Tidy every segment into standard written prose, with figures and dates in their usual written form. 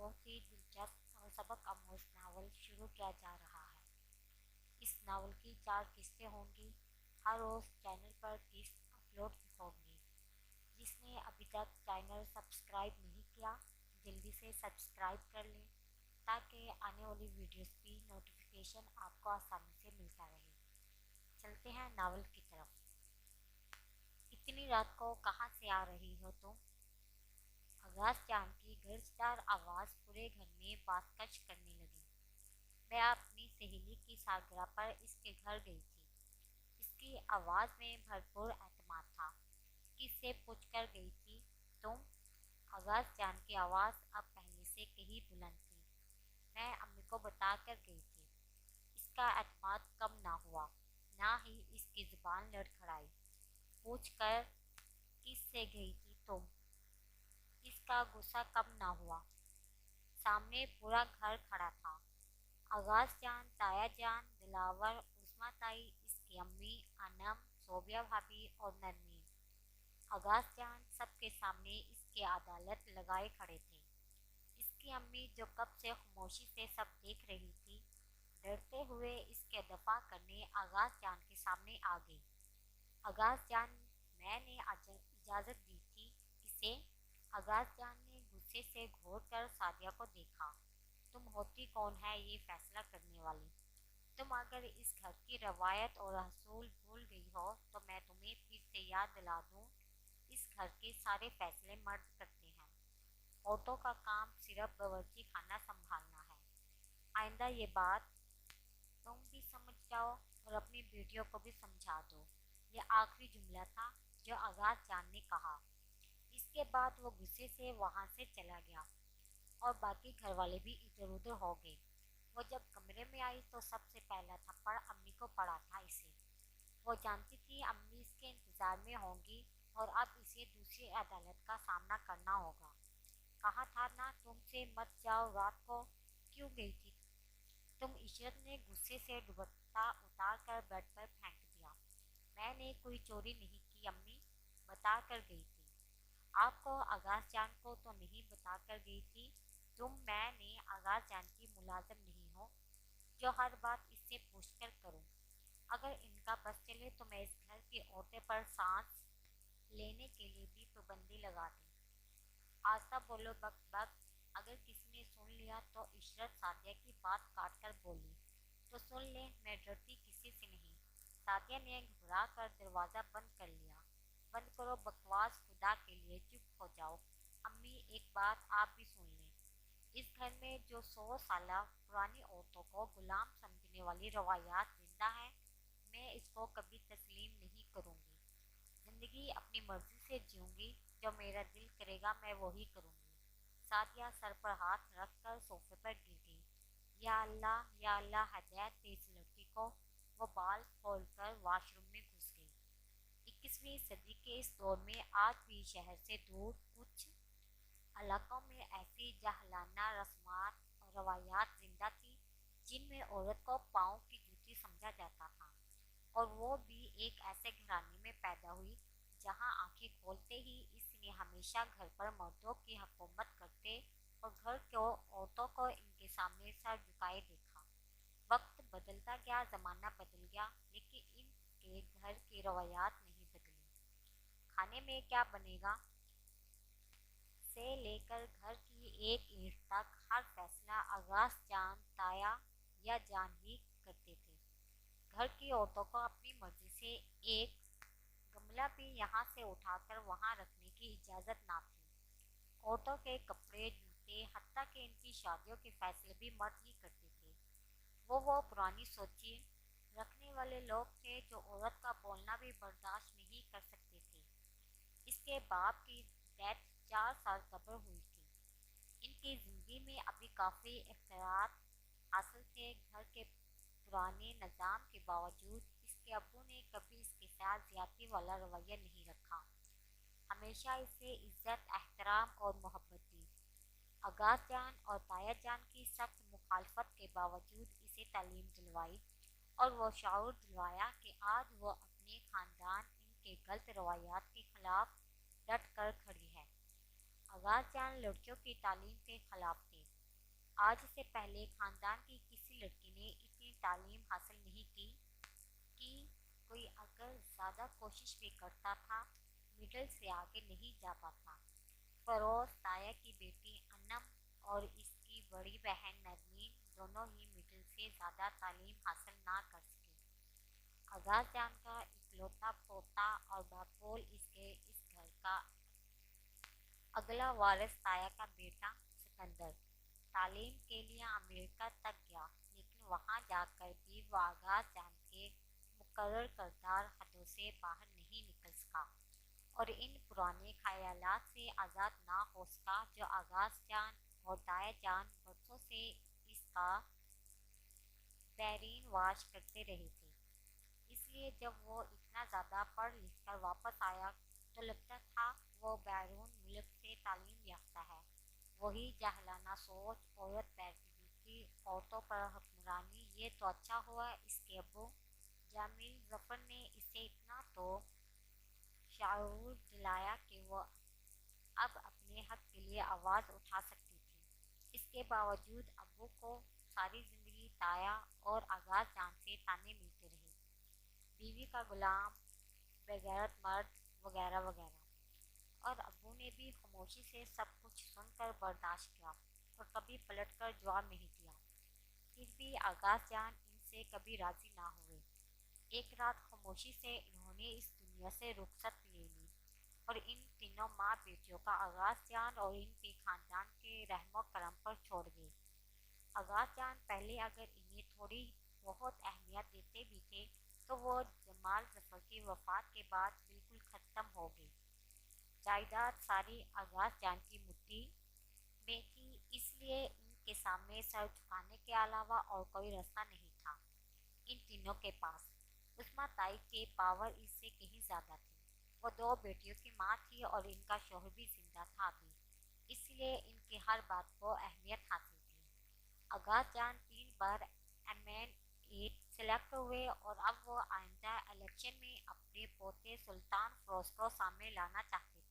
بہت ہی دلچسپ اور سبق آموز ناول شروع کیا جا رہا ہے۔ اس ناول کی 4 قسطیں ہوں گی۔ ہر روز چینل پر قسط اپلوڈ ہوگی۔ جس نے ابھی تک چینل سبسکرائب نہیں کیا جلدی سے سبسکرائب کر لیں تاکہ آنے والی ویڈیوز کی نوٹیفیکیشن آپ کو آسانی سے ملتا رہے۔ چلتے ہیں ناول کی طرف۔ اتنی رات کو کہاں سے آ رہی ہو تم؟ آغاز جان کی گرجدار آواز پورے گھر میں بات کش کرنے لگی۔ میں اپنی سہیلی کی سالگرہ پر اس کے گھر گئی تھی۔ اس کی آواز میں بھرپور اعتماد تھا۔ کس سے پوچھ کر گئی تھی تم؟ آغاز جان کی آواز اب پہلے سے کہیں بلند تھی۔ میں امی کو بتا کر گئی تھی۔ اس کا اعتماد کم نہ ہوا، نہ ہی اس کی زبان لڑکھڑائی۔ پوچھ کر کس سے گئی تھی تم؟ اس کا غصہ کم نہ ہوا۔ سامنے پورا گھر کھڑا تھا۔ آغاز جان، تایا جان، دلاور، عظمیٰ تائی، اس کی امی، انم، صوبیہ بھابھی اور نرمین۔ آغاز جان سب کے سامنے اس کی عدالت لگائے کھڑے تھے۔ اس کی امی جو کب سے خاموشی سے سب دیکھ رہی تھی، ڈرتے ہوئے اس کے دفاع کرنے آغاز جان کے سامنے آ گئی۔ آغاز جان، میں نے اجازت دی تھی اسے۔ آغاز جان نے غصے سے گھور کر سعدیہ کو دیکھا۔ تم ہوتی کون ہے یہ فیصلہ کرنے والی؟ تم اگر اس گھر کی روایت اور اصول بھول گئی ہو تو میں تمہیں پھر سے یاد دلا دوں، اس گھر کے سارے فیصلے مرد کرتے ہیں۔ عورتوں کا کام صرف باورچی خانہ سنبھالنا ہے۔ آئندہ یہ بات تم بھی سمجھ جاؤ اور اپنی بیٹیوں کو بھی سمجھا دو۔ یہ آخری جملہ تھا جو آغاز جان نے کہا۔ اس کے بعد وہ غصے سے وہاں سے چلا گیا اور باقی گھر والے بھی ادھر ادھر ہو گئے۔ وہ جب کمرے میں آئی تو سب سے پہلا تھپڑ امی کو پڑا تھا اسے۔ وہ جانتی تھی امی اس کے انتظار میں ہوں گی اور اب اسے دوسری عدالت کا سامنا کرنا ہوگا۔ کہا تھا نا تم سے مت جاؤ، رات کو کیوں گئی تھی تم؟ عشرت نے غصے سے دوپٹہ اتار کر بیڈ پر پھینک دیا۔ میں نے کوئی چوری نہیں کی امی، بتا کر گئی تھی۔ آپ کو؟ آغاز جان کو تو نہیں بتا کر گئی تھی تم؟ میں نے آغاز جان کی ملازم نہیں ہوں جو ہر بات اس سے پوچھ کر کروں۔ اگر ان کا بس چلے تو میں اس گھر کی عورتیں پر سانس لینے کے لیے بھی پابندی لگا دوں۔ آہستہ بولو بک بک، اگر کسی نے سن لیا تو؟ عشرت سعدیہ کی بات کاٹ کر بولی۔ تو سن لیں، میں ڈرتی کسی سے نہیں۔ سعدیہ نے گھبرا کر دروازہ بند کر لیا۔ بند کرو بکواس، خدا کے لیے چپ ہو جاؤ۔ امی ایک بات آپ بھی سن لیں، اس گھر میں جو 100 سالہ پرانی عورتوں کو غلام سمجھنے والی روایات زندہ ہیں، میں اس کو کبھی تسلیم نہیں کروں گی۔ زندگی اپنی مرضی سے جیوں گی، جو میرا دل کرے گا میں وہی کروں گی۔ سعدیہ سر پر ہاتھ رکھ کر صوفے پر گر گئی۔ یا اللہ ہدایت دے اس لڑکی کو۔ وہ بال کھول کر واش روم میں گھس گئی۔ 21ویں صدی کے اس دور میں آج بھی شہر سے دور کچھ علاقوں میں ایسی جاہلانہ رسومات اور روایات زندہ تھیں جن میں عورت کو پاؤں کی جوتی سمجھا جاتا تھا، اور وہ بھی ایک ایسے گھرانے میں پیدا ہوئی جہاں آنکھیں کھولتے ہی اس نے ہمیشہ گھر پر مردوں کی حکومت کرتے اور گھر کو عورتوں کو ان کے سامنے سر جھکائے دیکھا۔ وقت بدلتا گیا، زمانہ بدل گیا، لیکن ان کے گھر کی روایات نہیں بدلی۔ کھانے میں کیا بنے گا سے لے کر گھر کی ایک اینٹ تک ہر فیصلہ آغاز جان، تایا یا جان ہی کرتے تھے۔ گھر کی عورتوں کو اپنی مرضی سے ایک گملہ بھی یہاں سے اٹھا کر وہاں رکھنے کی اجازت نہ تھی۔ عورتوں کے کپڑے، جوتے، حتیٰ کہ ان کی شادیوں کے فیصلے بھی مرد ہی کرتے تھے۔ وہ پرانی سوچیں رکھنے والے لوگ تھے جو عورت کا بولنا بھی برداشت نہیں کر سکتے تھے۔ اس کے باپ کی ڈیتھ 4 سال قبل ہوئی تھی۔ ان کی زندگی میں ابھی کافی اختیارات حاصل تھے۔ گھر کے پرانے نظام کے باوجود اس کے ابو نے کبھی اس کے ساتھ زیادتی والا رویہ نہیں رکھا، ہمیشہ اسے عزت، احترام اور محبت دی۔ آغاز جان اور تایا جان کی سخت مخالفت کے باوجود اسے تعلیم دلوائی اور وہ شعور دلوایا کہ آج وہ اپنے خاندان ان کے غلط روایات کے خلاف ڈٹ کر کھڑی ہے۔ آغاز جان لڑکیوں کی تعلیم کے خلاف تھے۔ آج سے پہلے خاندان کی کسی لڑکی نے اتنی تعلیم حاصل نہیں کی کہ کوئی اگر زیادہ کوشش بھی کرتا تھا مڈل سے آگے نہیں جاتا تھا۔ فیروز تایا کی بیٹی انم اور اس کی بڑی بہن نرمین دونوں ہی مڈل سے زیادہ تعلیم حاصل نہ کر سکے۔ آغاز جان کا اکلوتا پوتا اور باپول اس کے اس گھر کا اگلا وارث تایا کا بیٹا سکندر تعلیم کے لیے امریکہ تک گیا، لیکن وہاں جا کر بھی وہ آغاز جان کے مقرر کردہ حدوں سے باہر نہیں نکل سکا اور ان پرانے خیالات سے آزاد نہ ہو سکا جو آغاز جان اور تایا جان برسوں سے اس کا برین واش کرتے رہے تھے۔ اس لیے جب وہ اتنا زیادہ پڑھ لکھ کر واپس آیا تو لگتا تھا وہ بیرون ملک سے تعلیم یافتہ ہے۔ وہی جاہلانہ سوچ، عورت پیروی، عورتوں پر حکمرانی۔ یہ تو اچھا ہوا اس کے ابو جمیل ظفر نے اسے اتنا تو شعور دلایا کہ وہ اب اپنے حق کے لیے آواز اٹھا سکتی تھی۔ اس کے باوجود ابو کو ساری زندگی تایا اور آغاز جان سے تانے ملتے رہے، بیوی کا غلام، بےغیرت مرد، وغیرہ وغیرہ، اور ابو نے بھی خاموشی سے سب کچھ سن کر برداشت کیا اور کبھی پلٹ کر جواب نہیں دیا۔ پھر بھی آغاز جان ان سے کبھی راضی نہ ہوئے۔ ایک رات خاموشی سے انہوں نے اس دنیا سے رخصت لے لی اور ان تینوں ماں بیٹیوں کا آغاز جان اور ان کے خاندان کے رحم و کرم پر چھوڑ گئے۔ آغاز جان پہلے اگر انہیں تھوڑی بہت اہمیت دیتے بھی تھے تو وہ جمال ظفر کی وفات کے بعد بالکل ختم ہو گئی۔ جائیداد ساری آغاز جان کی مٹھی میں تھی، اس لیے ان کے سامنے سر جھکانے کے علاوہ اور کوئی راستہ نہیں تھا۔ ان تینوں کے پاس عظمیٰ تائی کے پاور اس سے کہیں زیادہ تھی۔ وہ دو بیٹیوں کی ماں تھی اور ان کا شوہر بھی زندہ تھا ابھی، اس لیے ان کی ہر بات کو اہمیت حاصل تھی۔ آغاز جان 3 بار MN8 سلیکٹ ہوئے اور اب وہ آئندہ الیکشن میں اپنے پوتے سلطان فیروز کو سامنے لانا چاہتے تھے۔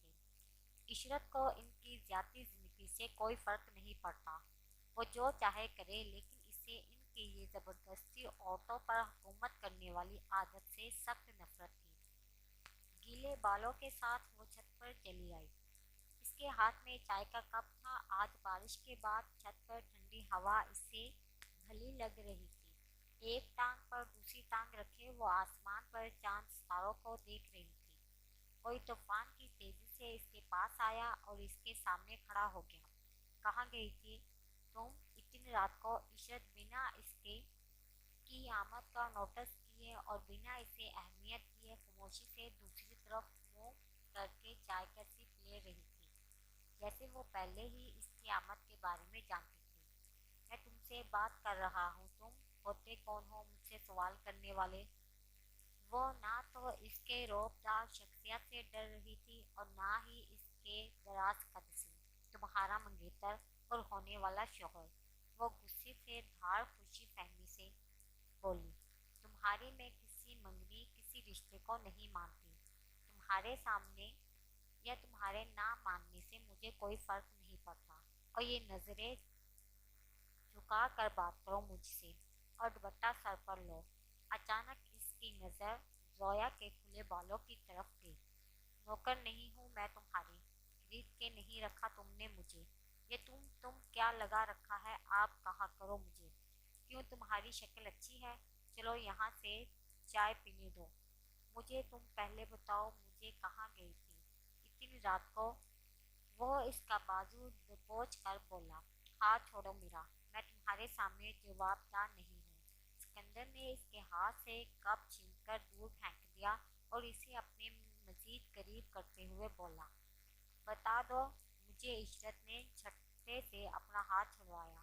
عشرت کو ان کی ذاتی زندگی سے کوئی فرق نہیں پڑتا، وہ جو چاہے کرے، لیکن اسے ان کی یہ زبردستی عورتوں پر حکومت کرنے والی عادت سے سخت نفرت تھی۔ گیلے بالوں کے ساتھ وہ چھت پر چلی آئی۔ اس کے ہاتھ میں چائے کا کپ تھا۔ آج بارش کے بعد چھت پر ٹھنڈی ہوا اسے بھلی لگ رہی تھی۔ ایک ٹانگ پر دوسری ٹانگ رکھے وہ آسمان پر چاند ستاروں کو دیکھ رہی تھی۔ کوئی طوفان کی تیزی سے اس کے پاس آیا اور اس کے سامنے کھڑا ہو گیا۔ کہاں گئی تھی تم اتنی رات کو؟ عشرت بنا اس کی آمد کا نوٹس کیے اور بنا اسے اہمیت دیے خاموشی سے دوسری طرف منہ کر کے چائے کا سپ لے رہی تھی، جیسے وہ پہلے ہی اس کی آمد کے بارے میں جانتی تھی۔ میں تم سے بات کر رہا ہوں، تم ہوتے کون ہو مجھ سے سوال کرنے والے؟ وہ نہ تو اس کے رعب دار شخصیت سے ڈر رہی تھی اور نہ ہی اس کے دراز قد سے۔ تمہارا منگیتر اور ہونے والا شوہر، وہ غصے سے دھاڑ خوشی فہمی سے بولی۔ تمہاری میں کسی منگنی کسی رشتے کو نہیں مانتی۔ تمہارے سامنے یا تمہارے نہ ماننے سے مجھے کوئی فرق نہیں پڑتا، اور یہ نظریں جھکا کر بات کرو مجھ سے اور دوپٹہ سر پر لو۔ اچانک اس کی نظر زویا کے کھلے بالوں کی طرف گئی۔ نوکر نہیں ہوں میں تمہاری، خرید کے نہیں رکھا تم نے مجھے۔ یہ تم کیا لگا رکھا ہے؟ آپ کہا کرو مجھے۔ کیوں تمہاری شکل اچھی ہے؟ چلو یہاں سے چائے پینے دو مجھے۔ تم پہلے بتاؤ مجھے کہاں گئی تھی اتنی رات کو؟ وہ اس کا بازو دبوچ کر بولا۔ ہاتھ چھوڑو میرا، میں تمہارے سامنے جواب دہ نہیں ہوں۔ سکندر نے اس کے ہاتھ سے کپ چھین کر دور پھینک دیا اور اسے اپنے مزید قریب کرتے ہوئے بولا، بتا دو مجھے۔ عشرت نے جھٹکے سے اپنا ہاتھ چھڑوایا۔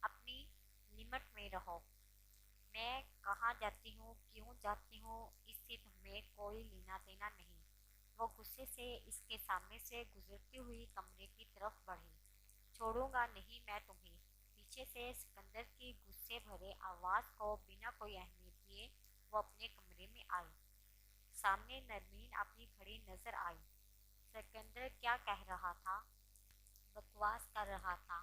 اپنی لمٹ میں رہو۔ میں کہاں جاتی ہوں، کیوں جاتی ہوں، اس سے تمہیں کوئی لینا دینا نہیں۔ وہ غصے سے اس کے سامنے سے گزرتی ہوئی کمرے کی طرف بڑھی۔ چھوڑوں گا نہیں میں تمہیں۔ پیچھے سے سکندر کی غصے بھرے آواز کو بنا کوئی اہمیت دیے وہ اپنے کمرے میں آئی۔ سامنے نرمین اپنی کھڑی نظر آئی۔ سکندر کیا کہہ رہا تھا؟ بکواس کر رہا تھا،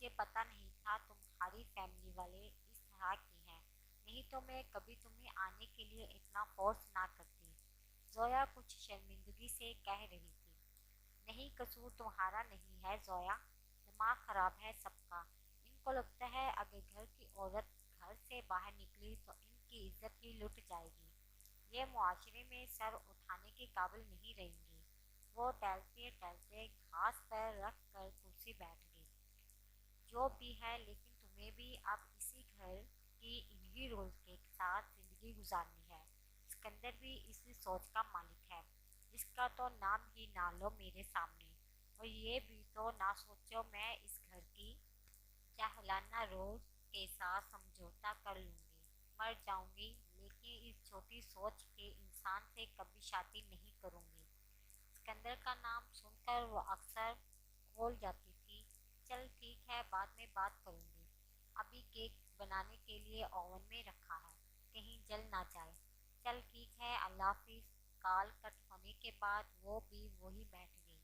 مجھے پتا نہیں تھا تمہاری فیملی والے اس طرح کے ہیں، نہیں تو میں کبھی تمہیں آنے کے لیے اتنا فورس نہ کرتی۔ زویا کچھ شرمندگی سے کہہ رہی تھی۔ نہیں، قصور تمہارا نہیں ہے زویا، دماغ خراب ہے سب کا۔ ان کو لگتا ہے اگر گھر کی عورت گھر سے باہر نکلی تو ان کی عزت ہی لٹ جائے گی، یہ معاشرے میں سر اٹھانے کے قابل نہیں رہیں گی۔ وہ ٹہلتے ٹہلتے گھاس پر رکھ کر کرسی بیٹھ گئی۔ جو بھی ہے، لیکن تمہیں بھی اب اسی گھر کی انہی رولز کے ساتھ زندگی گزارنی ہے۔ اسکندر بھی اسی سوچ کا مالک ہے، اس کا تو نام ہی نہ لو میرے سامنے، اور یہ بھی تو نہ سوچو میں اس گھر کی جاہلانہ رولز کے ساتھ سمجھوتا کر لوں گی۔ مر جاؤں گی لیکن اس چھوٹی سوچ کے انسان سے کبھی شادی نہیں کروں گی۔ اسکندر کا نام سن کر وہ اکثر کھول جاتی تھی۔ چل ٹھیک ہے، بعد میں بات کروں گی، ابھی کیک بنانے کے لیے اوون میں رکھا ہے، کہیں جل نہ جائے۔ چل ٹھیک ہے، اللہ حافظ۔ کال کٹ ہونے کے بعد وہ بھی وہیں بیٹھ گئی۔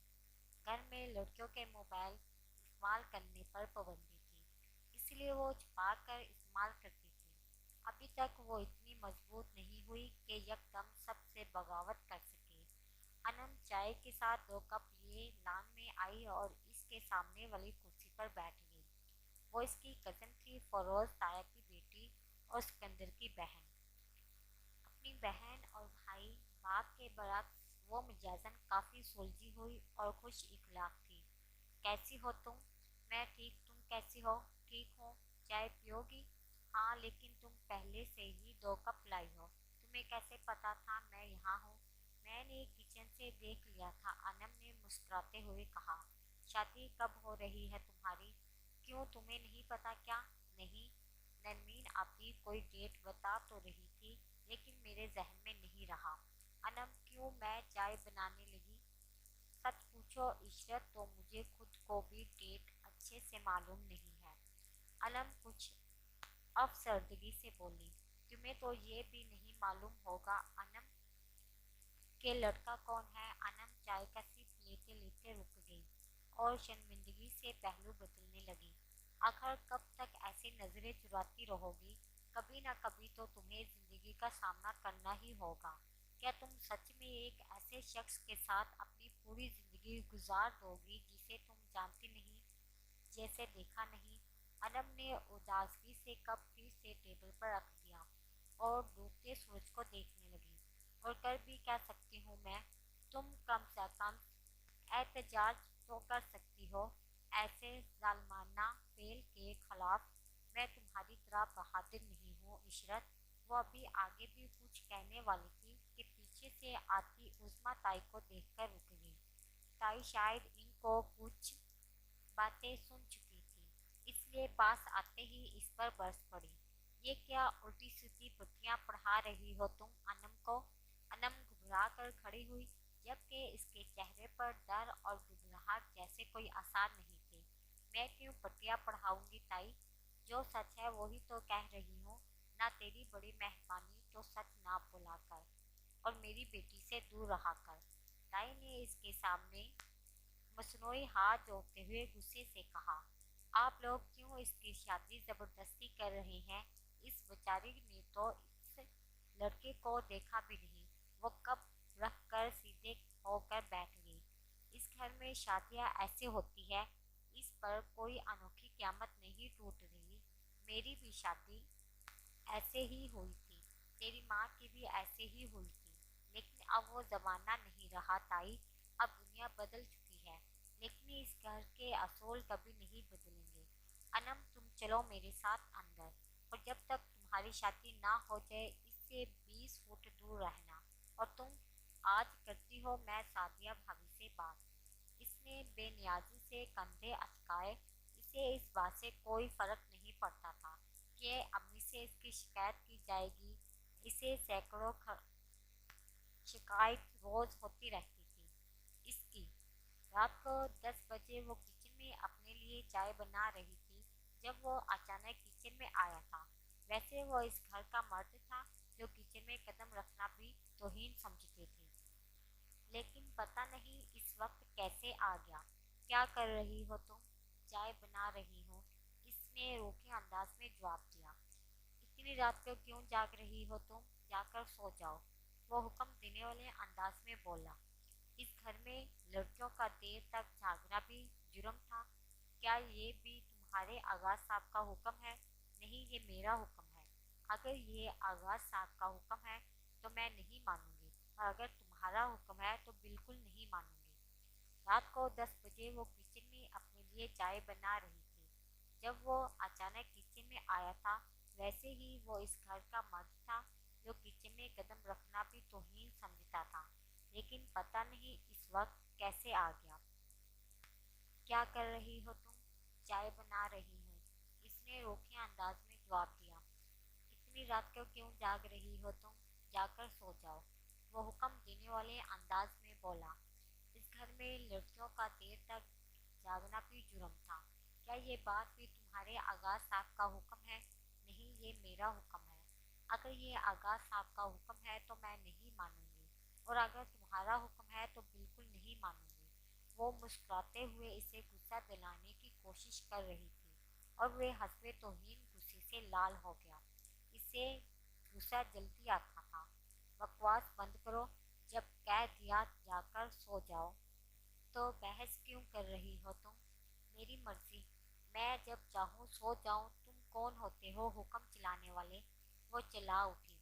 گھر میں لڑکیوں کے موبائل استعمال کرنے پر پابندی تھی، اس لیے وہ چھپا کر استعمال کرتی تھی۔ ابھی تک وہ اتنی مضبوط نہیں ہوئی کہ یکدم سب سے بغاوت کر سکے۔ انم چائے کے ساتھ 2 کپ لیے لان میں آئی اور اس کے سامنے والی کرسی پر بیٹھ گئی۔ وہ اس کی کزن تھی، فیروز تایا کی بیٹی اور اسکندر کی بہن۔ اپنی بہن اور بھائی باپ کے برعکس وہ مجازاً کافی سلجھی ہوئی اور خوش اخلاق تھی۔ کیسی ہو تم؟ میں ٹھیک، تم کیسی ہو؟ ٹھیک ہوں۔ چائے پیو گی؟ ہاں، لیکن تم پہلے سے ہی 2 کپ لائی ہو، تمہیں کیسے پتا تھا میں یہاں ہوں؟ میں نے کچن سے دیکھ لیا تھا، انم نے مسکراتے ہوئے کہا۔ شادی کب ہو رہی ہے تمہاری؟ کیوں، تمہیں نہیں پتا کیا؟ نہیں، نرمین آپی کوئی ڈیٹ بتا تو رہی تھی لیکن میرے ذہن میں نہیں رہا۔ انم کیوں، میں چائے بنانے لگی۔ سچ پوچھو عشرت تو مجھے خود کو بھی ڈیٹ اچھے سے معلوم نہیں ہے، انم کچھ افسردگی سے بولی۔ تمہیں تو یہ بھی نہیں معلوم ہوگا انم کہ لڑکا کون ہے؟ انم چائے کا سپ لیتے لیتے رک گئی اور شرمندگی سے پہلو بدلنے لگی۔ آخر کب تک ایسے نظریں چراتی رہو گی؟ کبھی نہ کبھی تو تمہیں زندگی کا سامنا کرنا ہی ہوگا۔ کیا تم سچ میں ایک ایسے شخص کے ساتھ اپنی پوری زندگی گزار دو گی جسے تم جانتی نہیں، جیسے دیکھا نہیں؟ انم نے اداسگی سے کپ پھر سے ٹیبل پر رکھ دیا اور ڈوبتے سورج کو دیکھنے لگی۔ اور کر بھی کیا سکتی ہوں میں؟ تم کم سے کم احتجاج تو کر سکتی ہو، ایسے ظالمانہ فعل کے خلاف۔ میں تمہاری طرح بہادر نہیں ہوں عشرت۔ وہ ابھی آگے بھی کچھ کہنے والی تھی کہ پیچھے سے آتی عظمیٰ تائی کو دیکھ کر رک گئی۔ تائی شاید ان کو کچھ باتیں سن چکی تھی، اس لیے پاس آتے ہی اس پر برس پڑی۔ یہ کیا الٹی سیدھی پٹیاں پڑھا رہی ہو تم انم کو؟ انم گھبرا کر کھڑی ہوئی، جبکہ اس کے چہرے پر ڈر اور گھبراہٹ جیسے کوئی آثار نہیں تھے۔ میں کیوں پٹیاں پڑھاؤں گی تائی؟ جو سچ ہے وہی تو کہہ رہی ہوں نا، تیری بڑی مہربانی تو سچ نہ بھلا کر اور میری بیٹی سے دور رہا کر۔ تائی نے اس کے سامنے مصنوعی ہاتھ جوڑتے ہوئے غصے سے کہا۔ آپ لوگ کیوں اس کی شادی زبردستی کر رہے ہیں؟ اس بیچاری نے تو اس لڑکے کو دیکھا بھی نہیں، وہ کپ رکھ کر سیدھے ہو کر بیٹھ گئی۔ اس گھر میں شادیاں ایسے ہوتی ہے، اس پر کوئی انوکھی قیامت نہیں ٹوٹ رہی۔ میری بھی شادی ایسے ہی ہوئی تھی، تیری ماں کی بھی ایسے ہی ہوئی تھی، لیکن اب وہ زمانہ نہیں رہا تائی، اب دنیا بدل چکی ہے، لیکن اس گھر کے اصول کبھی نہیں بدلیں گے۔ انم تم چلو میرے ساتھ اندر، اور جب تک تمہاری شادی نہ ہو جائے اس سے 20 فٹ دور رہنا۔ اور تم آج کرتی ہو میں سعدیہ بھابھی سے بات؟ اس نے بے نیازی سے کندھے اچکائے۔ اسے اس بات سے کوئی فرق نہیں پڑتا تھا کہ امی سے اس کی شکایت کی جائے گی، اسے سینکڑوں شکایت روز ہوتی رہتی تھی اس کی۔ رات کو 10 بجے وہ کچن میں اپنے لیے چائے بنا رہی تھی جب وہ اچانک کچن میں آیا تھا۔ ویسے وہ اس گھر کا مرد تھا جو کچن میں قدم رکھنا بھی توہین سمجھتے تھے، لیکن پتہ نہیں اس وقت کیسے آ گیا۔ کیا کر رہی ہو تم؟ چائے بنا رہی ہوں، اس نے روکھے انداز میں جواب دیا۔ اتنی رات کو کیوں جاگ رہی ہو تم؟ جا کر سو جاؤ، وہ حکم دینے والے انداز میں بولا۔ اس گھر میں لڑکیوں کا دیر تک جاگنا بھی جرم تھا؟ کیا یہ بھی تمہارے آغا صاحب کا حکم ہے؟ نہیں، یہ میرا حکم ہے۔ اگر یہ آغا صاحب کا حکم ہے تو میں نہیں مانوں گی، اور اگر تمہارا حکم ہے تو بالکل نہیں مانوں گی۔ رات کو 10 بجے وہ کچن میں اپنے لیے چائے بنا رہی تھی جب وہ اچانک کچن میں آیا تھا۔ ویسے ہی وہ اس گھر کا مرد تھا جو کچن میں قدم رکھنا بھی توہین سمجھتا تھا، لیکن پتہ نہیں اس وقت کیسے آ گیا۔ کیا کر رہی ہو تم؟ چائے بنا رہی ہوں، اس نے روکھے انداز میں جواب دیا۔ اتنی رات کو کیوں جاگ رہی ہو تم؟ جا کر سو جاؤ، وہ حکم دینے والے انداز میں بولا۔ اس گھر میں لڑکیوں کا دیر تک جاگنا بھی جرم تھا؟ کیا یہ بات بھی تمہارے آغا صاحب کا حکم ہے؟ نہیں، یہ میرا حکم ہے۔ اگر یہ آغا صاحب کا حکم ہے تو میں نہیں مانوں گی، اور اگر تمہارا حکم ہے تو بالکل نہیں مانوں گی۔ وہ مسکراتے ہوئے اسے غصہ دلانے کی کوشش کر رہی تھی، اور وہ حسب توہین غصے سے لال ہو گیا۔ اسے غصہ جلدی آتا تھا۔ بکواس بند کرو، جب کہہ دیا جا کر سو جاؤ تو بحث کیوں کر رہی ہو تم؟ میری مرضی، میں جب چاہوں سو جاؤں۔ تم کون ہوتے ہو حکم چلانے والے؟ وہ چلا اٹھی۔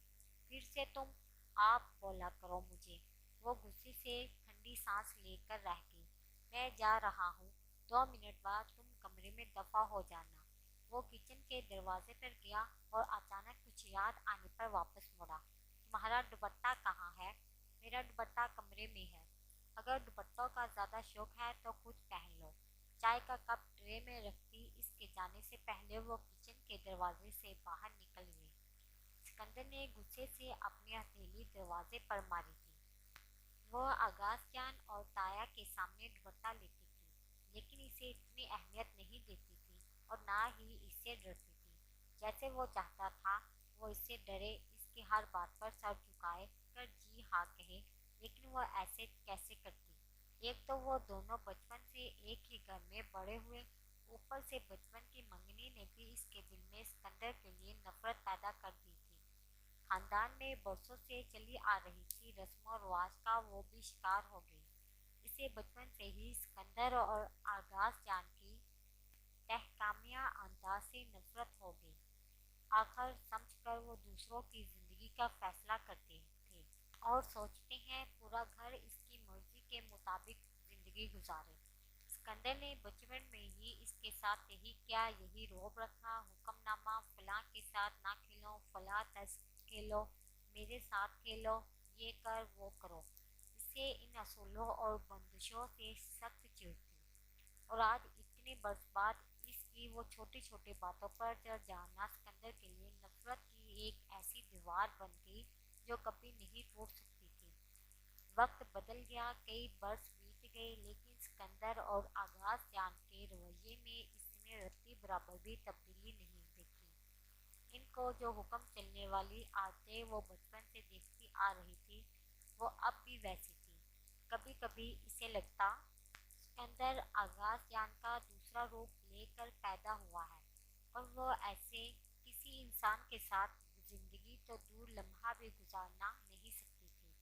پھر سے تم آپ بولا کرو مجھے۔ وہ غصے سے ٹھنڈی سانس لے کر رہ گئی۔ میں جا رہا ہوں، 2 منٹ بعد تم کمرے میں دفع ہو جانا۔ وہ کچن کے دروازے پر گیا اور اچانک کچھ یاد آنے پر واپس مڑا۔ تمہارا دوپٹہ کہاں ہے؟ میرا دوپٹہ کمرے میں ہے۔ اگر دوپٹوں کا زیادہ شوق ہے تو خود پہن لو۔ چائے کا کپ ٹرے میں رکھتی اس کے جانے سے پہلے وہ کچن کے دروازے سے باہر نکل گئی۔ سکندر نے غصے سے اپنی ہتھیلی دروازے پر ماری تھی۔ وہ اغاث جان اور تایا کے سامنے دوپٹہ لیتی تھی، لیکن اسے اتنی اہمیت نہیں دیتی تھی اور نہ ہی اس سے ڈرتی تھی جیسے وہ چاہتا تھا وہ اس سے ڈرے، اس کی ہر بات پر سر جھکائے کر جی ہاں کہے، لیکن وہ ایسے کیسے کرتی؟ ایک تو وہ دونوں بچپن سے ایک ہی گھر میں بڑے ہوئے، اوپر سے بچپن کی منگنی نے بھی اس کے دل میں سکندر کے لیے نفرت پیدا کر دی تھی۔ خاندان میں برسوں سے چلی آ رہی تھی رسم و رواج کا وہ بھی شکار ہو گئی۔ اسے بچپن سے ہی سکندر اور آغاز جان کی تحکامیہ انداز سے نفرت ہو گئی۔ آخر سمجھ کر وہ دوسروں کی زندگی کا فیصلہ کرتے تھے اور سوچتے ہیں پورا گھر اس کی مرضی کے مطابق زندگی گزارے۔ سکندر نے بچپن میں ہی اس کے ساتھ یہی کیا، یہی روب رکھا۔ حکم نامہ، فلاں کے ساتھ نہ کھیلو، فلاں ٹیسٹ کھیلو، میرے ساتھ کھیلو، یہ کر وہ کرو۔ اسے ان اصولوں اور بندشوں سے سخت چڑ تھی، اور آج اتنے برس بعد اس کی وہ چھوٹی چھوٹی باتوں پر چڑھ جانا سکندر کے لیے نفرت کی ایک ایسی دیوار بن گئی جو کبھی نہیں ٹوٹ سکتی تھی۔ وقت بدل گیا، کئی برس بیت گئے، لیکن سکندر اور آغاز جان کے رویے میں اس نے رتی برابر بھی تبدیلی نہیں دیکھی۔ ان کو جو حکم چلنے والی عادتیں وہ بچپن سے دیکھتی آ رہی تھی وہ اب بھی ویسی تھی۔ کبھی کبھی اسے لگتا سکندر آغاز جان کا دوسرا روپ لے کر پیدا ہوا ہے، اور وہ ایسے کسی انسان کے ساتھ زندگی تو دور لمحہ بھی گزارنا نہیں سکتی تھی۔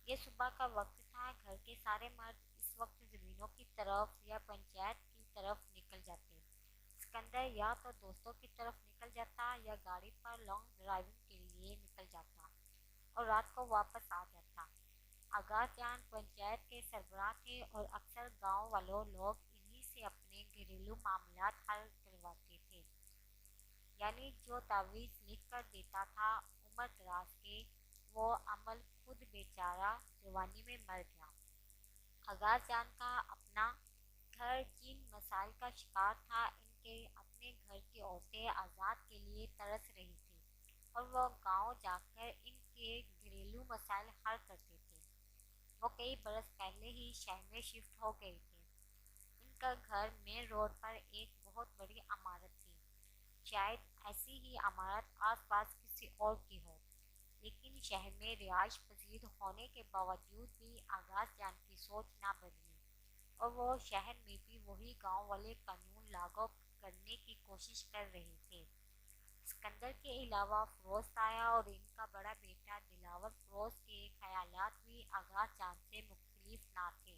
یہ صبح کا وقت تھا، گھر کے سارے مرد اس وقت زمینوں کی طرف یا پنچایت کی طرف نکل جاتے۔ سکندر یا تو دوستوں کی طرف نکل جاتا یا گاڑی پر لانگ ڈرائیونگ کے لیے نکل جاتا اور رات کو واپس آ جاتا۔ آغاز جان پنچایت کے سربراہ تھے اور اکثر گاؤں والوں لوگ انہی سے اپنے گھریلو معاملات حل کرواتے تھے، یعنی جو تعویذ لکھ کر دیتا تھا عمر دراز کے، وہ عمل خود بیچارہ جوانی میں مر گیا۔ آغاز جان کا اپنا گھر جن مسائل کا شکار تھا، ان کے اپنے گھر کی عورتیں آزاد کے لیے ترس رہی تھیں، اور وہ گاؤں جا کر ان کے گھریلو مسائل حل کرتے تھے۔ وہ کئی برس پہلے ہی شہر میں شفٹ ہو گئے تھے۔ ان کا گھر مین روڈ پر ایک بہت بڑی عمارت تھی، شاید ایسی ہی عمارت آس پاس کسی اور کی ہو، لیکن شہر میں رہائش پذیر ہونے کے باوجود بھی آغاز جان کی سوچ نہ بدلی، اور وہ شہر میں بھی وہی گاؤں والے قانون لاگو کرنے کی کوشش کر رہے تھے۔ اسکندر کے علاوہ فیروز آیا اور ان کا بڑا بیٹا دلاور فیروز کے خیالات بھی آغا جان سے مختلف نہ تھے،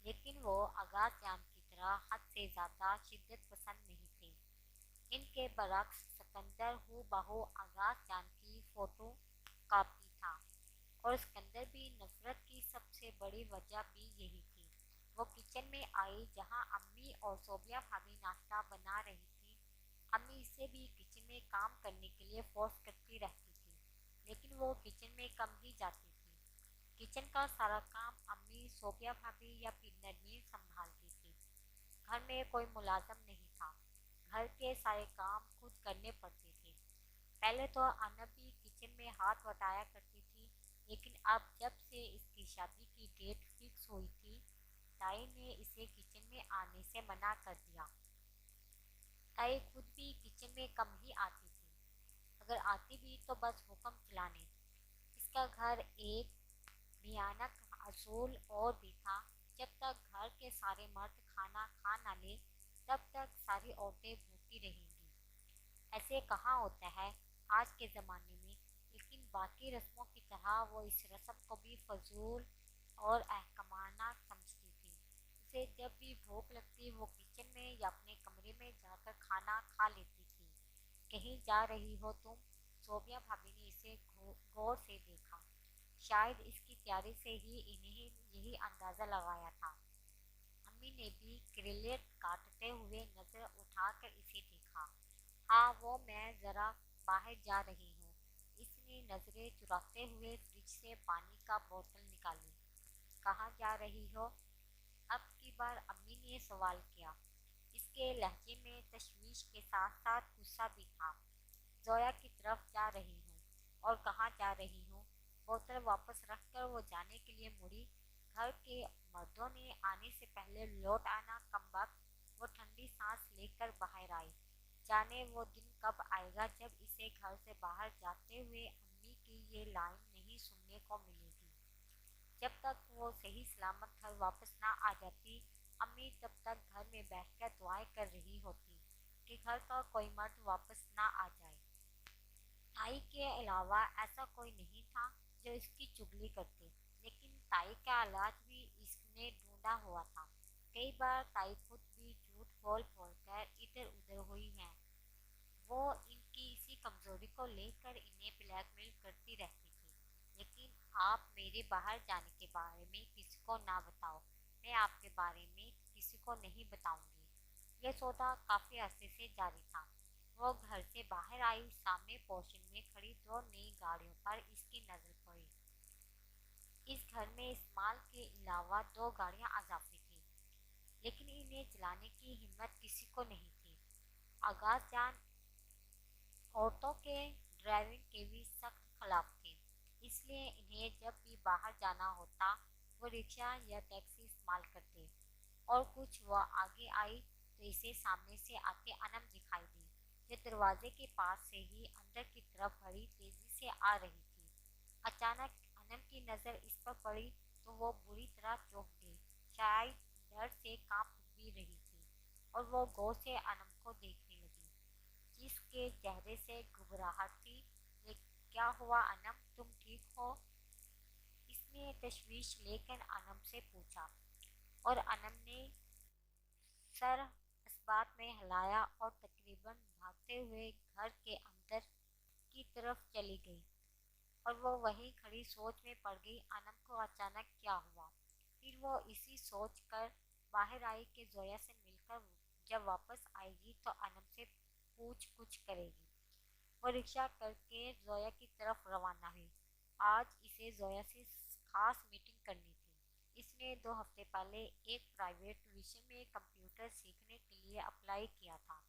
لیکن وہ آغا جان کی طرح حد سے زیادہ شدت پسند نہیں تھے۔ ان کے برعکس اسکندر ہو بہو آغا جان کی فوٹو کاپی تھا، اور اسکندر بھی نفرت کی سب سے بڑی وجہ بھی یہی تھی۔ وہ کچن میں آئی جہاں امی اور صوبیہ بھابھی ناشتہ بنا رہی تھی۔ امی اسے بھی کچن میں کام کرنے کے لیے فورس کرتی رہتی تھی، لیکن وہ کچن میں کم ہی جاتی تھی۔ کچن کا سارا کام امی، صوبیہ بھابھی یا پھر نرمین سنبھالتی تھی۔ گھر میں کوئی ملازم نہیں تھا، گھر کے سارے کام خود کرنے پڑتے تھے۔ پہلے تو انب بھی کچن میں ہاتھ بٹایا کرتی تھی، لیکن اب جب سے اس کی شادی کی ڈیٹ فکس ہوئی تھی، تائی نے اسے کچن میں آنے سے منع کر دیا۔ تائی خود بھی کچن میں کم ہی آتی تھی، اگر آتی بھی تو بس حکم چلانے۔ اس کا گھر ایک بھیانک اصول اور بھی تھا، جب تک گھر کے سارے مرد کھانا کھا نہ لیں تب تک ساری عورتیں بھوکی رہیں گی۔ ایسے کہاں ہوتا ہے آج کے زمانے میں، لیکن باقی رسموں کی طرح وہ اس رسم کو بھی فضول اور احمقانہ سمجھتی تھی۔ اسے جب بھی بھوک لگتی وہ کچن میں یا اپنے کمرے میں جا کر کھانا کھا لیتی تھی۔ کہیں جا رہی ہو تم؟ صوبیہ بھابھی نے اسے غور سے دیکھا، شاید اس کی تیاری سے ہی انہیں یہی اندازہ لگایا تھا۔ امی نے بھی کریلے کاٹتے ہوئے نظر اٹھا کر اسے دیکھا۔ ہاں، وہ میں ذرا باہر جا رہی ہوں۔ اس نے نظریں چراتے ہوئے فریج سے پانی کا بوتل نکالی۔ کہاں جا رہی ہو؟ اب کی بار امی نے سوال کیا۔ اس کے لہجے میں تشویش کے ساتھ ساتھ غصہ بھی تھا۔ زویا کی طرف جا رہی ہوں۔ اور کہاں جا رہی ہوں؟ بوتل واپس رکھ کر وہ جانے کے لیے مڑی۔ گھر کے مردوں نے آنے سے پہلے لوٹ آنا، کمبخت! وہ ٹھنڈی سانس لے کر باہر آئی۔ جانے وہ دن کب آئے گا جب اسے گھر سے باہر جاتے ہوئے امی کی یہ لائن نہیں سننے کو ملے گی۔ جب تک وہ صحیح سلامت گھر واپس نہ آ جاتی، امی تب تک گھر میں بیٹھ کر دعائیں کر رہی ہوتی کہ گھر کا کوئی مرد واپس نہ آ جائے۔ تائی کے علاوہ ایسا کوئی نہیں تھا جو اس کی چگلی کرتے، لیکن تائی کا علاج بھی اس نے ڈھونڈا ہوا تھا۔ کئی بار تائی خود بھی جھوٹ بول بول کر ادھر ادھر ہوئی ہیں۔ وہ ان کی اسی کمزوری کو لے کر انہیں بلیک میل کرتی رہتی تھی۔ لیکن آپ میرے باہر جانے کے بارے میں کسی کو نہ بتاؤ، میں آپ کے بارے میں کسی کو نہیں بتاؤں گی۔ یہ سودا کافی عرصے سے جاری تھا۔ وہ گھر سے باہر آئی، سامنے پورشن میں کھڑی دو نئی گاڑیوں پر اس کی نظر پڑی۔ اس گھر میں اس مال کے علاوہ دو گاڑیاں اضافی تھیں، لیکن انہیں چلانے کی ہمت کسی کو نہیں تھی۔ آغا جان عورتوں کے ڈرائیونگ کے بھی سخت خلاف تھے، اس لیے انہیں جب بھی باہر جانا ہوتا وہ رکشہ یا ٹیکسی استعمال کرتے۔ اور کچھ وہ آگے آئی تو اسے سامنے سے آتے انم دکھائی دی، جو دروازے کے پاس سے ہی اندر کی طرف بڑی تیزی سے آ رہی تھی۔ اچانک انم کی نظر اس پر پڑی تو وہ بری طرح چونک گئی، شاید ڈر سے کانپ بھی رہی تھی، اور وہ غور سے انم کو دیکھنے لگی، جس کے چہرے سے گھبراہٹ تھی۔ کیا ہوا انم، تم ٹھیک ہو؟ اس نے تشویش لے کر انم سے پوچھا، اور انم نے سر اثبات میں ہلایا اور تقریباً بھاگتے ہوئے گھر کے اندر کی طرف چلی گئی۔ اور وہ وہیں کھڑی سوچ میں پڑ گئی، انم کو اچانک کیا ہوا؟ پھر وہ اسی سوچ کر باہر آئی کہ زویا سے مل کر جب واپس آئے گی تو انم سے پوچھ گچھ کرے گی۔ وہ رکشہ کر کے زویا کی طرف روانہ ہوئی۔ آج اسے زویا سے خاص میٹنگ کرنی تھی۔ اس نے 2 ہفتے پہلے ایک پرائیویٹ ٹیوشن میں کمپیوٹر سیکھنے کے لیے اپلائی کیا تھا،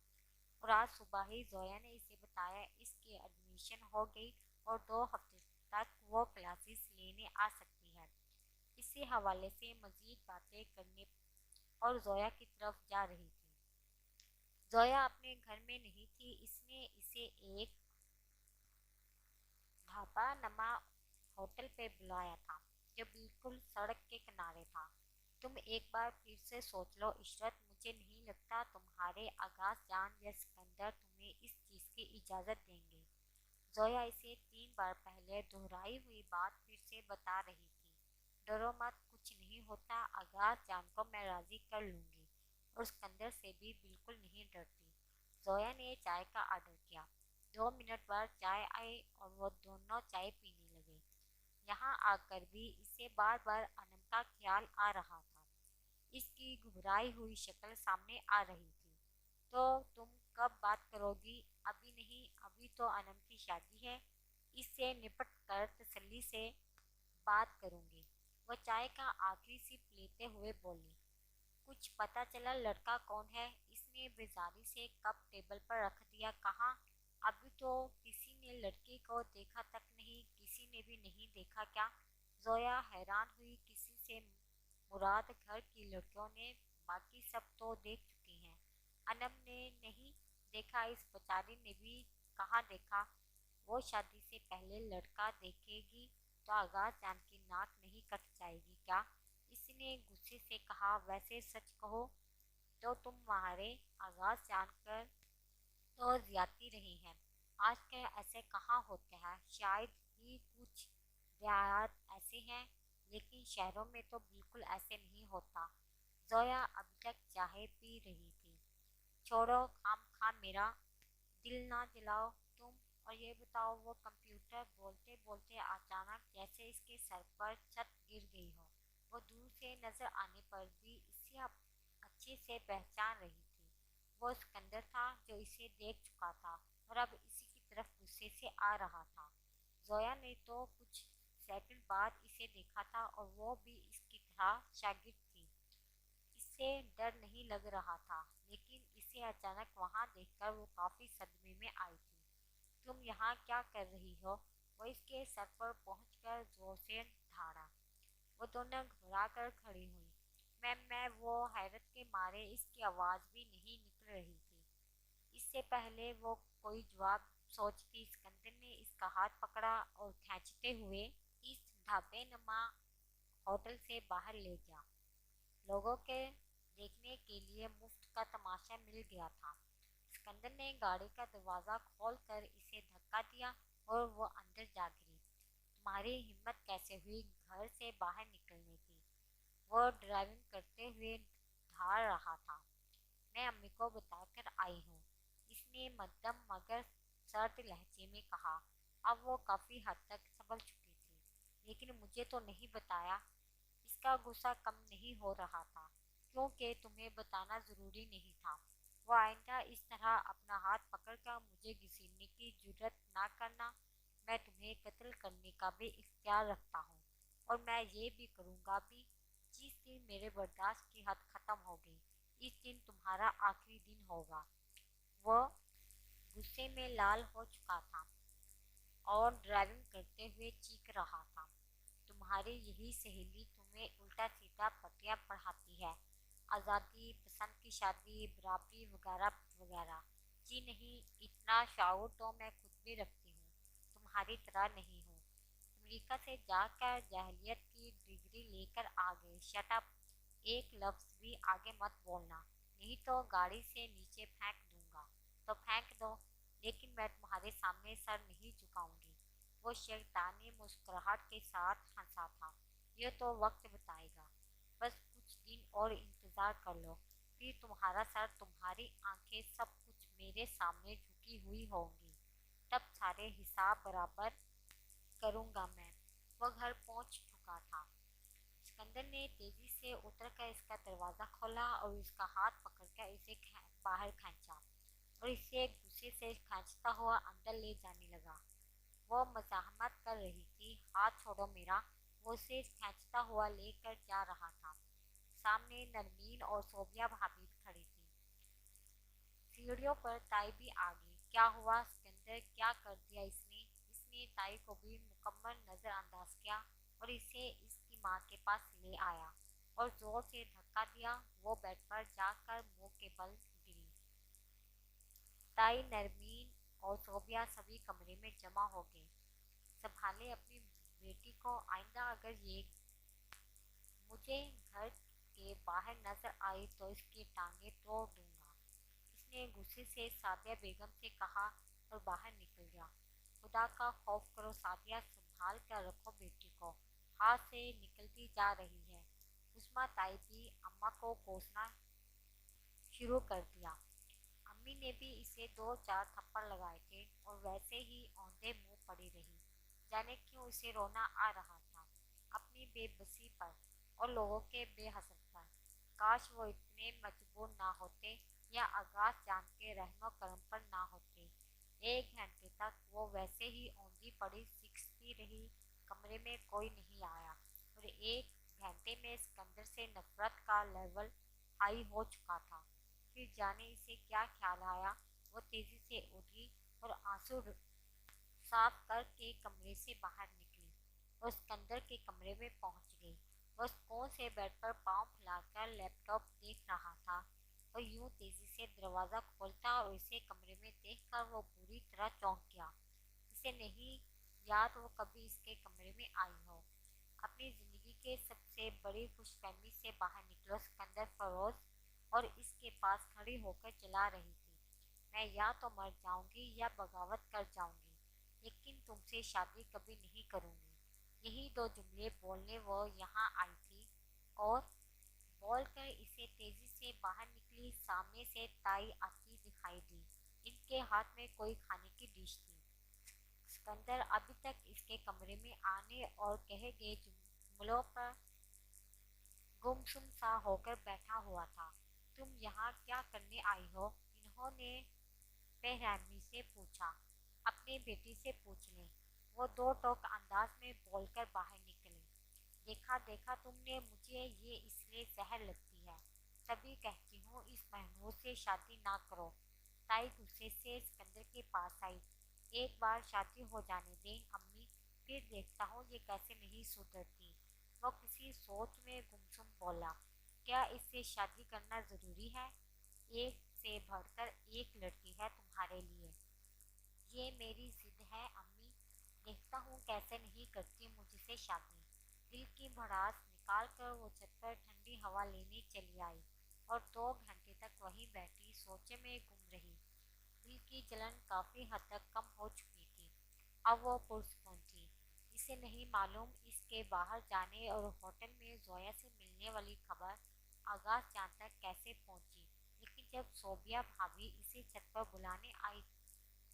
اور آج صبح ہی زویا نے اسے بتایا اس کی ایڈمیشن ہو گئی اور 2 ہفتے تک وہ کلاسز لینے آ سکتی ہے۔ اسی حوالے سے مزید باتیں کرنے اور زویا کی طرف جا رہی تھی۔ زویا اپنے گھر میں نہیں تھی، اس نے اسے ایک ڈھابہ نما ہوٹل پہ بلایا تھا جو بالکل سڑک کے کنارے تھا۔ تم ایک بار پھر سے سوچ لو عشرت، مجھے نہیں لگتا تمہارے آغاز جان یا سکندر تمہیں اس چیز کی اجازت دیں گے۔ زویا اسے 3 بار پہلے دہرائی ہوئی بات پھر سے بتا رہی تھی۔ ڈرو مت، کچھ نہیں ہوتا، آغاز جان کو میں راضی کر لوں گی، اور سکندر سے بھی بالکل نہیں ڈرتی۔ زویا نے چائے کا آرڈر کیا۔ 2 منٹ بعد چائے آئی اور وہ دونوں چائے پینے لگے۔ یہاں آ کر بھی اسے بار بار انم کا خیال آ رہا تھا۔ اس کی گھبرائی ہوئی شکل سامنے آ رہی تھی۔ تو تم کب بات کرو گی؟ ابھی نہیں، ابھی تو انم کی شادی ہے۔ اس سے نپٹ کر تسلی سے بات کروں گی، وہ چائے کا آخری سپ لیتے ہوئے بولی۔ کچھ پتہ چلا لڑکا کون ہے؟ اس نے بیزاری سے کپ ٹیبل پر رکھ دیا۔ کہاں؟ ابھی تو کسی نے لڑکے کو دیکھا تک نہیں۔ کسی نے بھی نہیں دیکھا کیا؟ زویا حیران ہوئی۔ کسی سے مراد گھر کی لڑکیوں نے، باقی سب تو دیکھ چکی ہیں۔ انم نے نہیں دیکھا؟ اس بیچاری نے بھی کہاں دیکھا؟ وہ شادی سے پہلے لڑکا دیکھے گی تو آغاز جان کی ناک نہیں کٹ جائے گی کیا؟ اس نے غصے سے کہا۔ ویسے سچ کہو تو تمہارے آغاز جان کر تو زیادتی رہی ہے۔ آج کل ایسے کہاں ہوتے ہیں، شاید ہی کچھ دیہات ایسے ہیں، لیکن شہروں میں تو بالکل ایسے نہیں ہوتا۔ زویا ابھی تک چائے پی رہی تھی۔ چھوڑو، خام خواہ میرا دل نہ جلاؤ تم، اور یہ بتاؤ وہ کمپیوٹر؟ بولتے بولتے اچانک جیسے اس کے سر پر چھت گر گئی ہو۔ وہ دور سے نظر آنے پر بھی اسے اچھے سے پہچان رہی تھی۔ وہ سکندر تھا جو اسے دیکھ چکا تھا اور اب اسی کی طرف غصے سے آ رہا تھا۔ زویا نے تو کچھ سیکنڈ بعد اسے دیکھا تھا اور وہ بھی اس کی طرح شاگرد تھی۔ اسے ڈر نہیں لگ رہا تھا، لیکن اسے اچانک وہاں دیکھ کر وہ کافی صدمے میں آئی تھی۔ تم یہاں کیا کر رہی ہو؟ وہ اس کے سر پر پہنچ کر زور سے دھاڑا۔ وہ دونوں گھبرا کر کھڑی ہوئی۔ میں وہ حیرت کے مارے اس کی آواز بھی نہیں نکل رہی تھی۔ اس سے پہلے وہ کوئی جواب سوچتی، سکندر نے اس کا ہاتھ پکڑا اور کھینچتے ہوئے اس ڈھابے نما ہوٹل سے باہر لے گیا۔ لوگوں کے دیکھنے کے لیے مفت کا تماشا مل گیا تھا۔ سکندر نے گاڑی کا دروازہ کھول کر اسے دھکا دیا اور وہ اندر جا گری۔ تمہاری ہمت کیسے ہوئی گھر سے باہر نکلنے کی؟ وہ ڈرائیونگ کرتے ہوئے دھاڑ رہا تھا۔ میں امی کو بتا کر آئی ہوں، اس نے مدھم مگر سرد لہجے میں کہا۔ اب وہ کافی حد تک سنبھل چکی تھی۔ لیکن مجھے تو نہیں بتایا؟ اس کا غصہ کم نہیں ہو رہا تھا۔ کیونکہ تمہیں بتانا ضروری نہیں تھا۔ وہ آئندہ اس طرح اپنا ہاتھ پکڑ کر مجھے گھسیٹنے کی جرات نہ کرنا۔ میں تمہیں قتل کرنے کا بھی اختیار رکھتا ہوں، اور میں یہ بھی کروں گا بھی۔ جس دن میرے برداشت کی حد ختم ہوگی، اس دن تمہارا آخری دن ہوگا۔ وہ غصے میں لال ہو چکا تھا اور ڈرائیونگ کرتے ہوئے چیخ رہا تھا۔ تمہاری یہی سہیلی تمہیں الٹا سیدھا پٹیاں پڑھاتی ہے، آزادی پسند کی شادی، برابری وغیرہ وغیرہ۔ جی نہیں، اتنا شعور تو میں خود بھی رکھتی ہوں، تمہاری طرح نہیں ہوں۔ امریکہ سے جا کر جاہلیت کی ڈگری لے کر آ گئے۔ Shut up! ایک لفظ بھی آگے مت بولنا، نہیں تو گاڑی سے نیچے پھینک دوں گا۔ تو پھینک دو، لیکن میں تمہارے سامنے سر نہیں جھکاؤں گی۔ وہ شیطانی مسکراہٹ کے ساتھ ہنسا تھا۔ یہ تو وقت بتائے گا۔ بس کچھ دن اور انتظار کر لو، پھر تمہارا سر، تمہاری آنکھیں، سب کچھ میرے سامنے جھکی ہوئی ہوں گی۔ تب سارے حساب برابر کروں گا میں۔ وہ گھر پہنچ چکا تھا۔ سکندر نے تیزی سے اتر کر اس کا دروازہ کھولا اور اس کا ہاتھ پکڑ کر اسے باہر کھینچا اور اسے غصے سے کھینچتا ہوا اندر لے جانے لگا۔ وہ مزاحمت کر رہی تھی۔ ہاتھ چھوڑو میرا! وہ اسے کھینچتا ہوا لے کر جا رہا تھا۔ سامنے نرمین اور صوبیہ بھابھی کھڑی تھیں۔ سیڑھیوں پر تائی بھی آ گئی۔ کیا ہوا سکندر؟ کیا کر دیا اس نے؟ اس نے تائی کو بھی مکمل نظر انداز کیا اور اسے اس کی ماں کے پاس لے آیا اور زور سے دھکا دیا۔ وہ بیڈ پر جا کر منہ کے بل گری۔ تائی، نرمین اور صوبیہ سبھی کمرے میں جمع ہو گئے۔ سنبھالے اپنی بیٹی کو، آئندہ اگر یہ مجھے گھر کے باہر نظر آئی تو اس کی ٹانگیں توڑ دوں گا۔ اس نے غصے سے سعدیہ بیگم سے کہا اور باہر نکل گیا۔ خدا کا خوف کرو سعدیہ، سنبھال کر رکھو بیٹی کو، ہاتھ سے نکلتی جا رہی ہے۔ عظمیٰ تائی بھی اماں کو کوسنا شروع کر دیا۔ امی نے بھی اسے 2-4 تھپڑ لگائے تھے اور ویسے ہی اوندھے منہ پڑی رہی۔ جانے کیوں اسے رونا آ رہا تھا، اپنی بے بسی پر اور لوگوں کے بے حسد پر۔ کاش وہ اتنے مجبور نہ ہوتے یا اغاث جان کے رحم و کرم پر نہ ہوتے۔ 1 گھنٹے تک وہ ویسے ہی اوندھی پڑی سکھتی رہی، کمرے میں کوئی نہیں آیا، اور 1 گھنٹے میں اسکندر سے نفرت کا لیول ہائی ہو چکا تھا۔ پھر جانے اسے کیا خیال آیا، وہ تیزی سے اٹھی اور آنسو صاف کر کے کمرے سے باہر نکلی اور اسکندر کے کمرے میں پہنچ گئی۔ وہ سکون سے بیڈ پر پاؤں پھیلا کر لیپ ٹاپ دیکھ رہا تھا اور یوں تیزی سے دروازہ کھولتا اور اسے کمرے میں دیکھ کر وہ بری طرح چونک گیا۔ اسے نہیں یاد وہ کبھی اس کے کمرے میں آئی ہو۔ اپنی زندگی کے سب سے بڑی خوش فہمی سے باہر نکلو اسکندر، فیروز اور اس کے پاس کھڑی ہو کر چلا رہی تھی۔ میں یا تو مر جاؤں گی یا بغاوت کر جاؤں گی، لیکن تم سے شادی کبھی نہیں کروں گی۔ یہی 2 جملے بولنے وہ یہاں آئی تھی اور بول کر اسے تیزی سے باہر نکلی۔ سامنے سے تائی آتی دکھائی دی، ان کے ہاتھ میں کوئی کھانے کی ڈش تھی۔ اسکندر ابھی تک اس کے کمرے میں آنے اور کہے گئے جملوں پر گمسم سا ہو کر بیٹھا ہوا تھا۔ تم یہاں کیا کرنے آئی ہو؟ انہوں نے بے رحمی سے پوچھا۔ اپنی بیٹی سے پوچھ لیں، وہ 2 ٹوک انداز میں بول کر باہر نکلی۔ دیکھا تم نے، مجھے یہ اس لیے زہر لگتی ہے، تبھی کہتی ہوں اس محنوس سے شادی نہ کرو۔ تائی غصے سے اسکندر کے پاس آئی۔ ایک بار شادی ہو جانے دیں امی، پھر دیکھتا ہوں یہ کیسے نہیں سدھرتی۔ وہ کسی سوچ میں گمسم بولا، کیا اس سے شادی کرنا ضروری ہے؟ ایک سے بڑھ کر ایک لڑکی ہے تمہارے لیے۔ یہ میری ضد ہے امی، دیکھتا ہوں کیسے نہیں کرتی مجھ سے شادی۔ دل کی بھڑاس نکال کر وہ چھت پر ٹھنڈی ہوا لینے چلی آئی اور 2 گھنٹے تک وہیں بیٹھی سوچے میں گم رہی۔ دل کی جلن کافی حد تک کم ہو چکی تھی، اب وہ پرسکون تھی۔ اسے نہیں معلوم اس کے باہر جانے اور ہوٹل میں زویا سے ملنے والی خبر اغاث جان تک کیسے پہنچی، لیکن جب صوبیہ بھابھی اسے چھت پر بلانے آئی،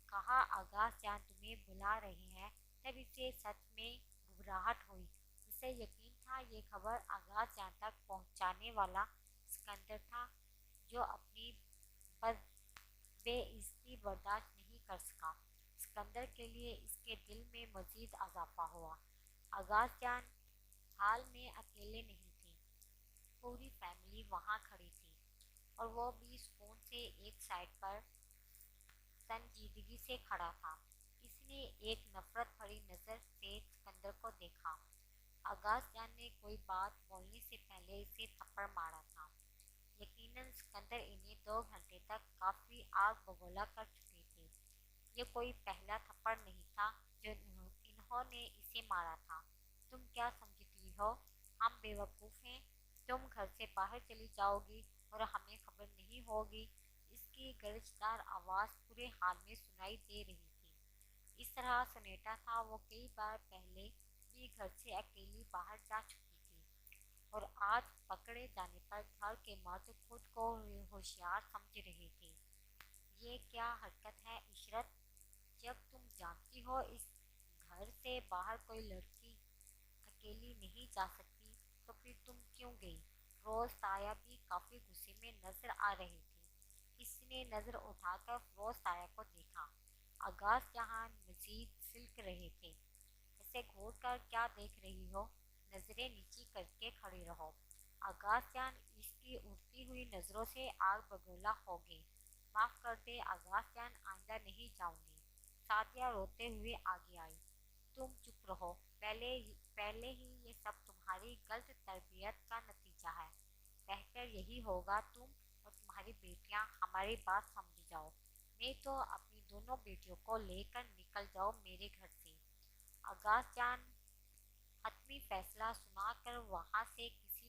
کہا اغاث جان تمہیں بلا رہے ہیں، تب اسے سچ میں گھبراہٹ ہوئی۔ اسے یقین تھا یہ خبر اغاث جان تک پہنچانے والا اسکندر تھا، جو اپنی بے عزتی برداشت نہیں کر سکا۔ اسکندر کے لیے اس کے دل میں مزید اضافہ ہوا۔ اغاث جان حال میں اکیلے نہیں تھے، پوری فیملی وہاں کھڑی تھی اور وہ بھی سکون سے ایک سائیڈ پر سنجیدگی سے کھڑا تھا۔ اس نے ایک نفرت بھری نظر سے اسکندر کو دیکھا۔ اغاث جان نے کوئی بات بولنے سے پہلے اسے تھپڑ مارا تھا۔ یقیناً اسکندر انہیں 2 گھنٹے تک کافی آگ بگولا کر چکے تھے۔ یہ کوئی پہلا تھپڑ نہیں تھا جو انہوں نے اسے مارا تھا۔ تم کیا سمجھتی ہو ہم بے وقوف ہیں؟ تم گھر سے باہر چلی جاؤ گی اور ہمیں خبر نہیں ہوگی؟ اس کی گرجدار آواز پورے حال میں سنائی دے رہی تھی۔ اس طرح سنیٹا تھا وہ کئی بار پہلے بھی گھر سے اکیلی باہر جا چکی تھی، اور آج پکڑے جانے پر گھر کے مرد خود کو ہوشیار سمجھ رہے تھے۔ یہ کیا حرکت ہے عشرت؟ جب تم جانتی ہو اس گھر سے باہر کوئی لڑکی اکیلی نہیں جا سکتی تو پھر تم کیوں گئی؟ فیروز تایا بھی کافی غصے میں نظر آ رہی تھی۔ کسی نے نظر اٹھا کر فیروز تایا کو دیکھا۔ اغاث جہاں مزید سلک رہے تھے۔ ایسے گھور کر کیا دیکھ رہی ہو؟ نظریں نیچی کر کے کھڑی رہو۔ اغاث جان اس کی اڑتی ہوئی نظروں سے آگ بگولا ہو گئی۔ معاف کر دیں اغاث جان، آئندہ نہیں جاؤں گی۔ سعدیہ روتے ہوئے آگے آئی۔ تم چپ رہو، پہلے ہی یہ سب تمہاری غلط تربیت کا نتیجہ ہے۔ بہتر یہی ہوگا تم اور تمہاری بیٹیاں ہماری بات سمجھ جاؤ، نہیں تو اپنی دونوں بیٹیوں کو لے کر نکل جاؤ میرے گھر سے۔ اغاث جان حتمی فیصلہ سنا کر وہاں سے کسی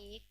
1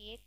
1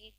1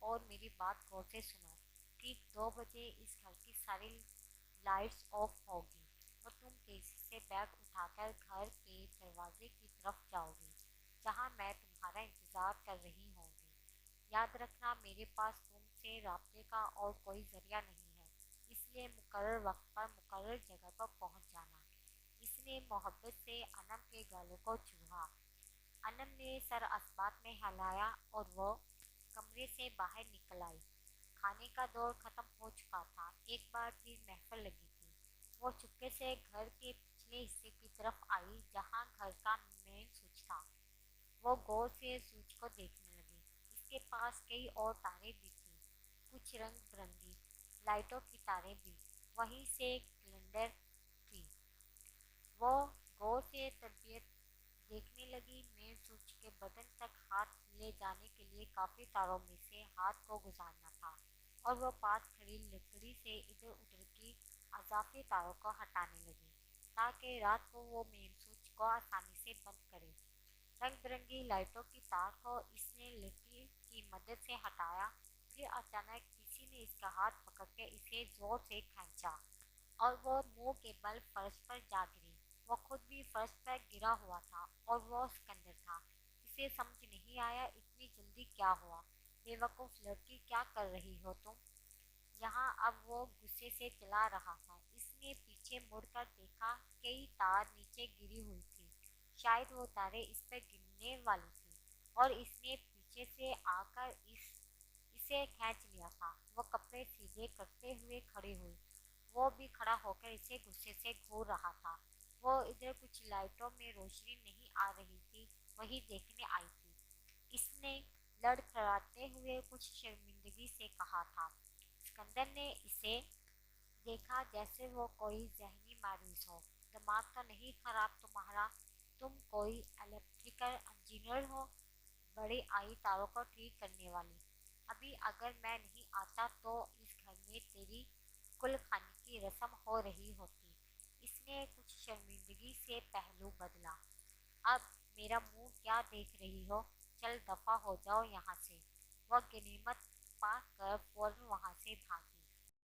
اور میری بات غور سے سنو۔ ٹھیک 2 بجے اس گھر کی ساری لائٹس آف ہوگی اور تم تیزی سے بیگ اٹھا کر گھر کے دروازے کی طرف جاؤ گی جہاں میں تمہارا انتظار کر رہی ہوں گی۔ یاد رکھنا میرے پاس تم سے رابطے کا اور کوئی ذریعہ نہیں ہے، اس لیے مقرر وقت پر مقرر جگہ پر پہنچ جانا۔ اس نے محبت سے انم کے گالوں کو چوما۔ انم نے سر اسبات میں ہلایا اور وہ کمرے سے باہر نکل آئی۔ کھانے کا دور ختم ہو چکا تھا، ایک بار پھر محفل لگی تھی۔ وہ چپکے سے گھر کے پچھلے حصے کی طرف آئی جہاں گھر کا مین سوئچ تھا۔ وہ غور سے سوئچ کو دیکھنے لگی۔ اس کے پاس کئی اور تاریں بھی تھیں، کچھ رنگ برنگی لائٹوں کی تاریں بھی، وہیں سے کیلنڈر تھی۔ وہ غور سے ترتیب دیکھنے لگی۔ مین سوئچ کے بٹن تک ہاتھ لے جانے کے لیے کافی تاروں میں سے ہاتھ کو گزارنا تھا اور وہ پاس کھڑی لکڑی سے ادھر ادھر کی اضافی تاروں کو ہٹانے لگی تاکہ رات کو وہ مین سوئچ کو آسانی سے بند کرے۔ رنگ برنگی لائٹوں کی تار کو اس نے لکڑی کی مدد سے ہٹایا، پھر اچانک کسی نے اس کا ہاتھ پکڑ کے اسے زور سے کھینچا اور وہ منہ کے بل فرش پر جا گری۔ وہ خود بھی فرش پر گرا ہوا تھا اور وہ سکندر تھا۔ اسے سمجھ نہیں آیا اتنی جلدی کیا ہوا۔ بے وقوف لڑکی، کیا کر رہی ہو تم یہاں؟ اب وہ غصے سے چلا رہا تھا۔ اس نے پیچھے مڑ کر دیکھا، کئی تار نیچے گری ہوئی تھی، شاید وہ تاریں اس پر گرنے والی تھی اور اس نے پیچھے سے آ کر اسے کھینچ لیا تھا۔ وہ کپڑے سیدھے کرتے ہوئے کھڑی ہوئی، وہ بھی کھڑا ہو کر اسے غصے سے گھور رہا تھا۔ وہ ادھر کچھ لائٹوں میں روشنی نہیں آ رہی تھی، وہی دیکھنے آئی تھی۔ اس نے لڑکھڑاتے ہوئے کچھ شرمندگی سے کہا تھا۔ سکندر نے اسے دیکھا جیسے وہ کوئی ذہنی مریض ہو۔ دماغ تو نہیں خراب تمہارا؟ تم کوئی الیکٹریکل انجینئر ہو؟ بڑی آئی تاروں کو ٹھیک کرنے والی؟ ابھی اگر میں نہیں آتا تو اس گھر میں تیری کل خانی کی رسم ہو رہی ہوتی۔ اس نے کچھ شرمندگی سے پہلو بدلا۔ اب میرا منہ کیا دیکھ رہی ہو؟ چل دفعہ ہو جاؤ یہاں سے۔ وہ غنیمت پا کر فوراً وہاں سے بھاگی۔